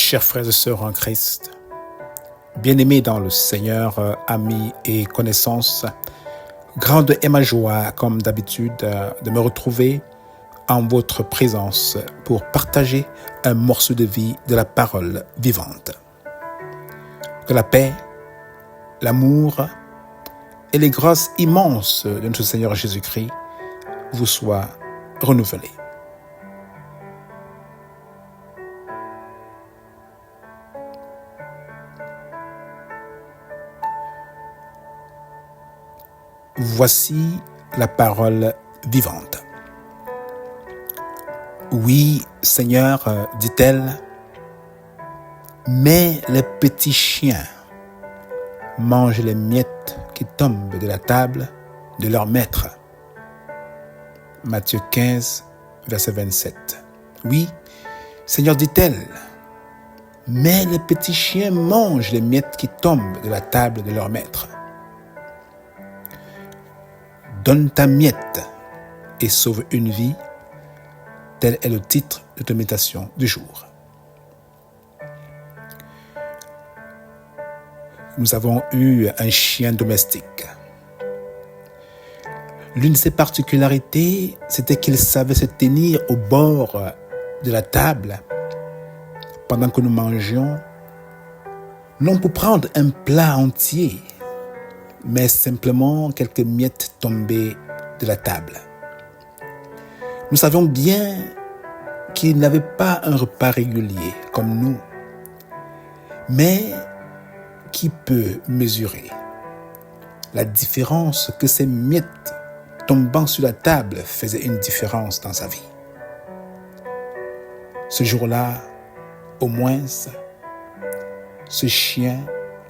Chers frères et sœurs en Christ, bien-aimés dans le Seigneur, amis et connaissances, grande est ma joie, comme d'habitude, de me retrouver en votre présence pour partager un morceau de vie de la parole vivante. Que la paix, l'amour et les grâces immenses de notre Seigneur Jésus-Christ vous soient renouvelées. Voici la parole vivante. Oui, Seigneur, dit-elle, mais les petits chiens mangent les miettes qui tombent de la table de leur maître. Matthieu 15, verset 27. Oui, Seigneur, dit-elle, mais les petits chiens mangent les miettes qui tombent de la table de leur maître. Donne ta miette et sauve une vie, tel est le titre de ta méditation du jour. Nous avons eu un chien domestique. L'une de ses particularités, c'était qu'il savait se tenir au bord de la table pendant que nous mangions, non pour prendre un plat entier, mais simplement quelques miettes tombées de la table. Nous savions bien qu'il n'avait pas un repas régulier comme nous, mais qui peut mesurer la différence que ces miettes tombant sur la table faisaient une différence dans sa vie. Ce jour-là, au moins, ce chien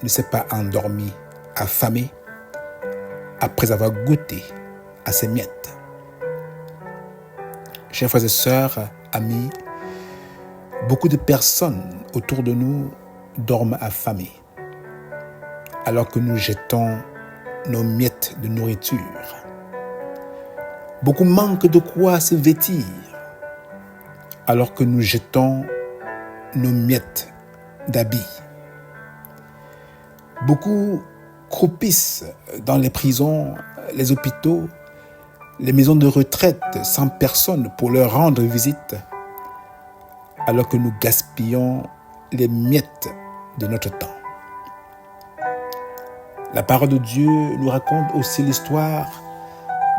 ne s'est pas endormi affamé après avoir goûté à ces miettes. Chers frères et sœurs, amis, beaucoup de personnes autour de nous dorment affamées, alors que nous jetons nos miettes de nourriture. Beaucoup manquent de quoi se vêtir, alors que nous jetons nos miettes d'habits. Beaucoup croupissent dans les prisons, les hôpitaux, les maisons de retraite sans personne pour leur rendre visite, alors que nous gaspillons les miettes de notre temps. La parole de Dieu nous raconte aussi l'histoire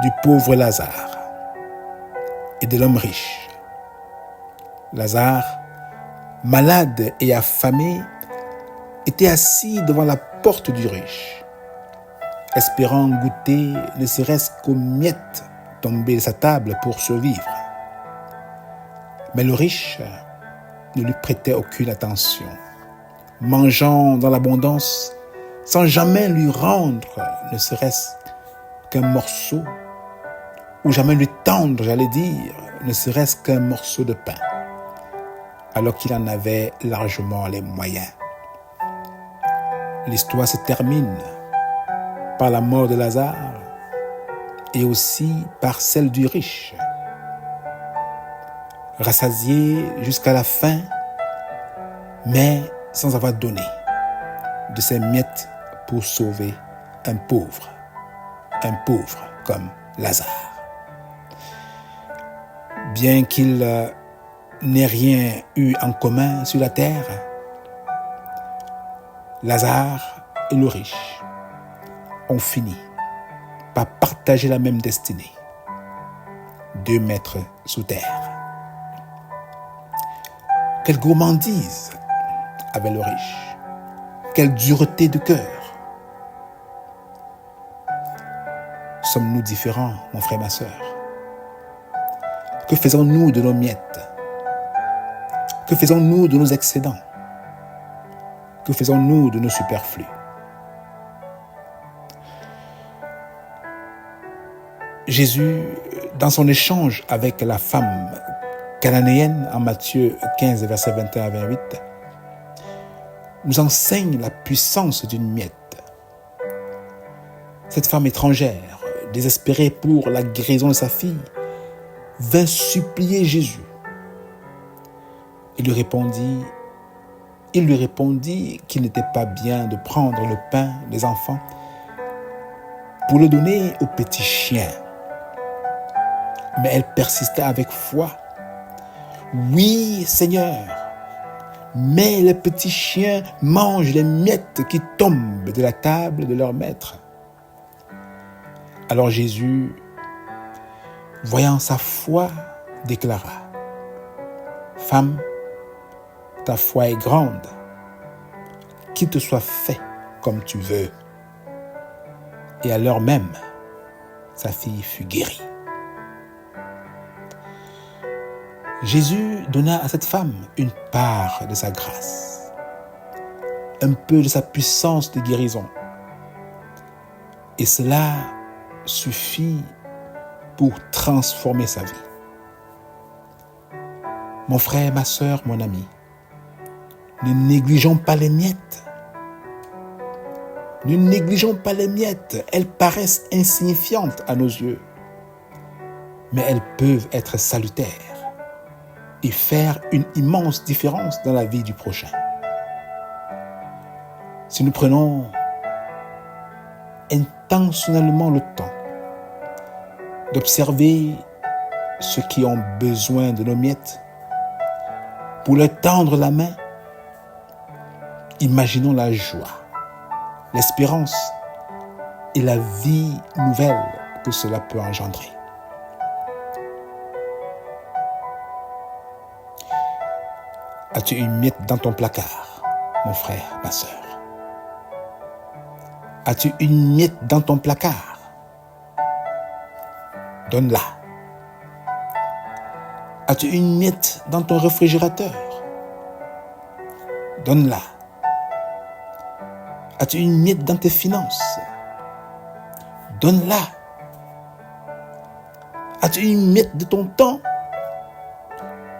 du pauvre Lazare et de l'homme riche. Lazare, malade et affamé, était assis devant la porte du riche, espérant goûter ne serait-ce qu'aux miettes tombées de sa table pour survivre. Mais le riche ne lui prêtait aucune attention, mangeant dans l'abondance sans jamais lui rendre ne serait-ce qu'un morceau, ou jamais lui tendre, ne serait-ce qu'un morceau de pain, alors qu'il en avait largement les moyens. L'histoire se termine par la mort de Lazare et aussi par celle du riche. Rassasié jusqu'à la fin, mais sans avoir donné de ses miettes pour sauver un pauvre comme Lazare. Bien qu'il n'ait rien eu en commun sur la terre, Lazare et le riche ont fini par partager la même destinée, 2 mètres sous terre. Quelle gourmandise avait le riche, quelle dureté de cœur. Sommes-nous différents, mon frère, ma sœur? Que faisons-nous de nos miettes? Que faisons-nous de nos excédents? Que faisons-nous de nos superflus? Jésus, dans son échange avec la femme cananéenne en Matthieu 15, versets 21 à 28, nous enseigne la puissance d'une miette. Cette femme étrangère, désespérée pour la guérison de sa fille, vint supplier Jésus. Il lui répondit, Il lui répondit qu'il n'était pas bien de prendre le pain des enfants pour le donner aux petits chiens. Mais elle persista avec foi. Oui, Seigneur, mais les petits chiens mangent les miettes qui tombent de la table de leur maître. Alors Jésus, voyant sa foi, déclara, Femme, ta foi est grande, qu'il te soit fait comme tu veux. Et à l'heure même, sa fille fut guérie. Jésus donna à cette femme une part de sa grâce, un peu de sa puissance de guérison. Et cela suffit pour transformer sa vie. Mon frère, ma sœur, mon ami, ne négligeons pas les miettes. Ne négligeons pas les miettes. Elles paraissent insignifiantes à nos yeux, mais elles peuvent être salutaires et faire une immense différence dans la vie du prochain. Si nous prenons intentionnellement le temps d'observer ceux qui ont besoin de nos miettes, pour leur tendre la main, imaginons la joie, l'espérance et la vie nouvelle que cela peut engendrer. As-tu une miette dans ton placard, mon frère, ma sœur? As-tu une miette dans ton placard? Donne-la. As-tu une miette dans ton réfrigérateur? Donne-la. As-tu une miette dans tes finances? Donne-la. As-tu une miette de ton temps?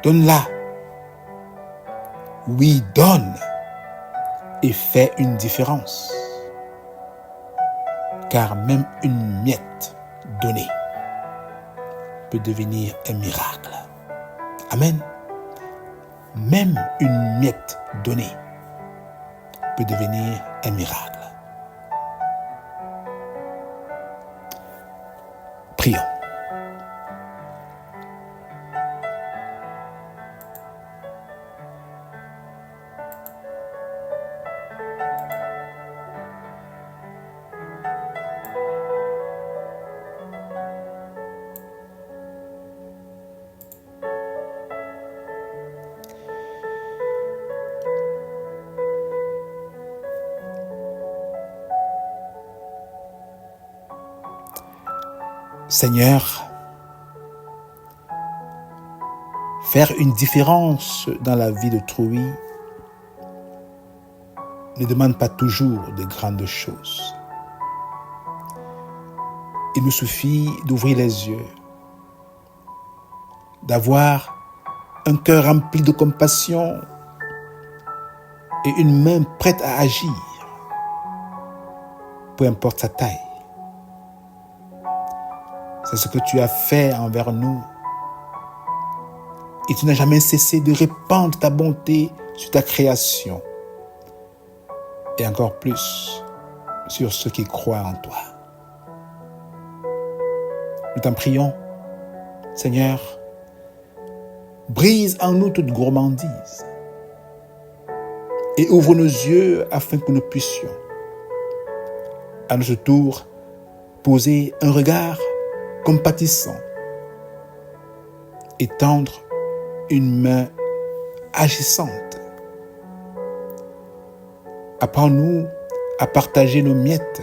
Donne-la. Oui, donne et fais une différence. Car même une miette donnée peut devenir un miracle. Amen. Même une miette donnée peut devenir un miracle. Prions. Seigneur, faire une différence dans la vie d'autrui ne demande pas toujours de grandes choses. Il nous suffit d'ouvrir les yeux, d'avoir un cœur rempli de compassion et une main prête à agir, peu importe sa taille. C'est ce que tu as fait envers nous. Et tu n'as jamais cessé de répandre ta bonté sur ta création. Et encore plus sur ceux qui croient en toi. Nous t'en prions, Seigneur, brise en nous toute gourmandise et ouvre nos yeux afin que nous puissions, à notre tour, poser un regard compatissant et tendre une main agissante. Apprends-nous à partager nos miettes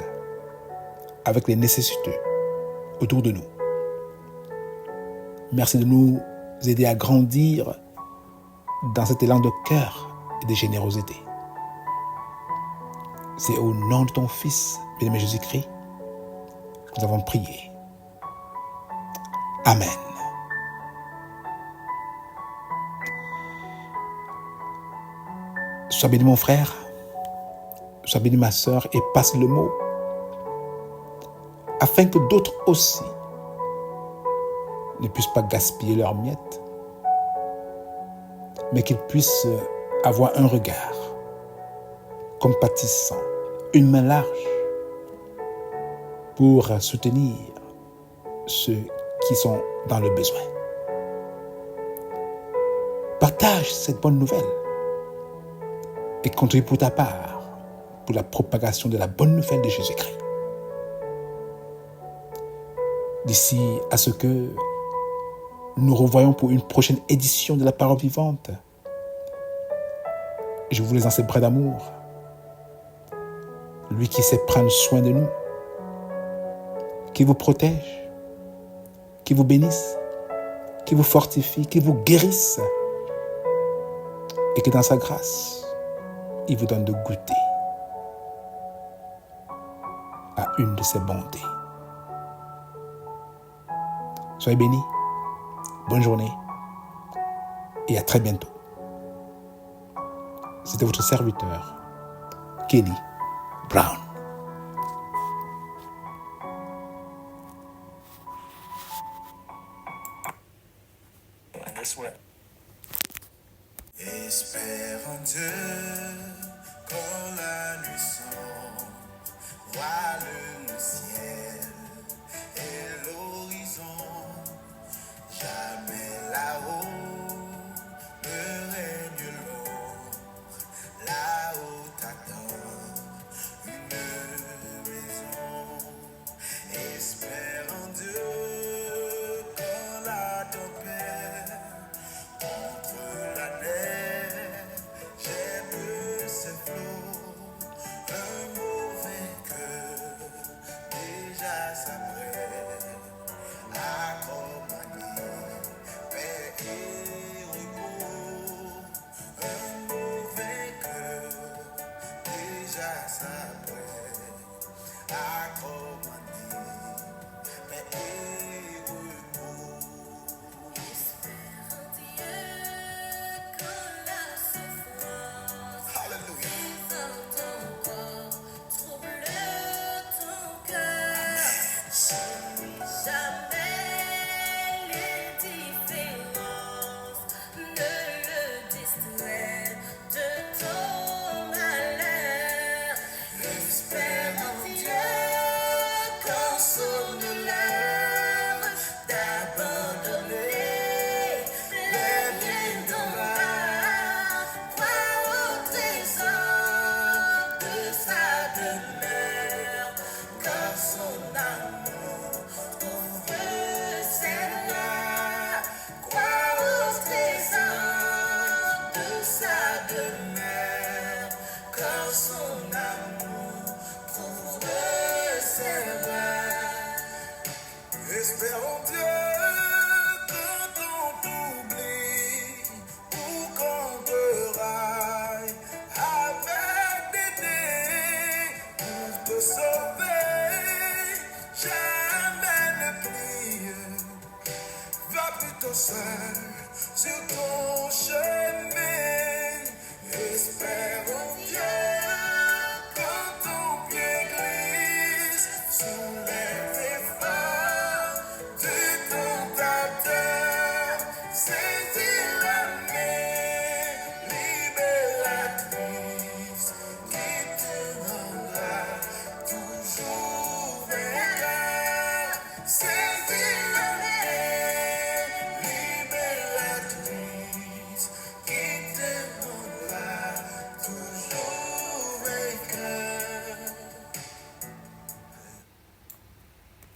avec les nécessiteux autour de nous. Merci de nous aider à grandir dans cet élan de cœur et de générosité. C'est au nom de ton Fils, bien-aimé Jésus-Christ, que nous avons prié. Amen. Sois béni mon frère, sois béni ma sœur et passe le mot afin que d'autres aussi ne puissent pas gaspiller leurs miettes, mais qu'ils puissent avoir un regard compatissant, une main large pour soutenir ceux qui sont dans le besoin. Partage cette bonne nouvelle et contribue pour ta part pour la propagation de la bonne nouvelle de Jésus-Christ. D'ici à ce que nous revoyons pour une prochaine édition de la parole vivante, je vous laisse dans ses bras d'amour. Lui qui sait prendre soin de nous, qui vous protège, qui vous bénisse, qui vous fortifie, qui vous guérisse, et que dans sa grâce, il vous donne de goûter à une de ses bontés. Soyez bénis, bonne journée et à très bientôt. C'était votre serviteur, Kelly Brown. Espère en Dieu quand la nuit sombre voile le ciel et l'horizon. Jamais là-haut ne règne l'ombre, là-haut t'attend une maison. Espère en Dieu quand la tempête contre la neige jette ses flots, un mauvais cœur déjà s'apprête à commander paix et repos. Un mauvais cœur déjà s'apprête à commander paix et repos. Espérons Dieu quand on t'oublie ou qu'on te raille avec des dés pour te sauver. Jamais ne plie, va plutôt seul sur ton chemin.